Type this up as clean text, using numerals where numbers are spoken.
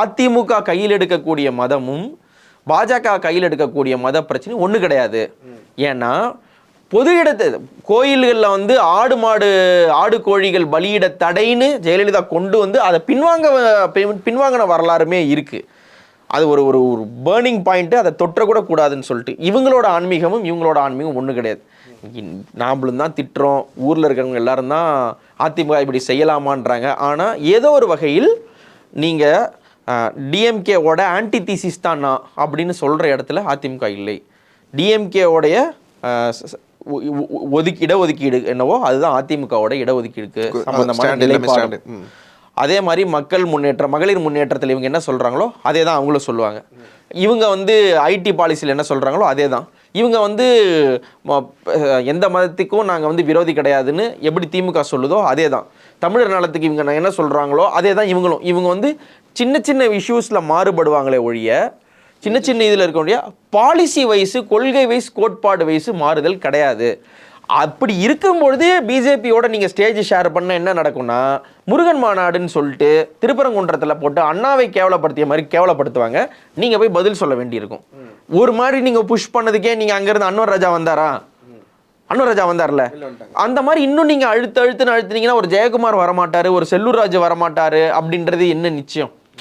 அதிமுக கையில் எடுக்கக்கூடிய மதமும் பாஜக கையில் எடுக்கக்கூடிய மத பிரச்சனை ஒன்று கிடையாது. ஏன்னா பொது இடத்து கோயில்களில் வந்து ஆடு கோழிகள் பலியிட தடைன்னு ஜெயலலிதா கொண்டு வந்து அதை பின்வாங்கின வரலாறுமே இருக்குது. அது ஒரு ஒரு ஒரு பேர்னிங் பாயிண்ட்டு, அதை தொற்றக்கூட கூடாதுன்னு சொல்லிட்டு இவங்களோட ஆன்மீகம் ஒன்றும் கிடையாது. நாமளும் தான் திட்டுறோம், ஊரில் இருக்கிறவங்க எல்லாரும் தான் அதிமுக இப்படி செய்யலாமான்றாங்க. ஆனால் ஏதோ ஒரு வகையில் நீங்கள் டிஎம்கேவோட ஆன்டிதீசிஸ் தான் நான் அப்படின்னு சொல்கிற இடத்துல அதிமுக இல்லை. டிஎம்கேவோடைய இடஒதுக்கீடு என்னவோ அதுதான் அதிமுகவோட இடஒதுக்கீடுக்கு சம்பந்தமான நிலைப்பாடு. அதே மாதிரி மகளிர் முன்னேற்றத்தில் இவங்க என்ன சொல்கிறாங்களோ அதே தான் அவங்களும் சொல்லுவாங்க. இவங்க வந்து ஐடி பாலிசியில் என்ன சொல்கிறாங்களோ அதே தான். இவங்க வந்து எந்த மதத்துக்கும் நாங்கள் வந்து விரோதி கிடையாதுன்னு எப்படி திமுக சொல்லுதோ அதே தான். தமிழர் நலத்துக்கு இவங்க என்ன சொல்கிறாங்களோ அதே தான் இவங்களும். இவங்க வந்து சின்ன சின்ன இஷ்யூஸில் மாறுபடுவாங்களே ஒழிய சின்ன சின்ன இதில் இருக்கக்கூடிய பாலிசி வைஸு, கொள்கை வைஸ், கோட்பாடு வைஸு மாறுதல் கிடையாது. அப்படி இருக்கும்பொழுது பிஜேபியோட நீங்கள் ஸ்டேஜ் ஷேர் பண்ண என்ன நடக்கும்னா, முருகன் மாநாடுன்னு சொல்லிட்டு திருப்பரங்குன்றத்தில் போட்டு அண்ணாவை கேவலப்படுத்திய மாதிரி கேவலப்படுத்துவாங்க. நீங்கள் போய் பதில் சொல்ல வேண்டியிருக்கும். ஒரு மாதிரி நீங்கள் புஷ் பண்ணதுக்கே நீங்கள் அங்கேருந்து அன்வர் ராஜா வந்தார்ல, அந்த மாதிரி இன்னும் நீங்கள் அழுத்துனீங்கன்னா ஒரு ஜெயக்குமார் வரமாட்டார், ஒரு செல்லூர் ராஜு வரமாட்டார் அப்படின்றது என்ன நிச்சயம்?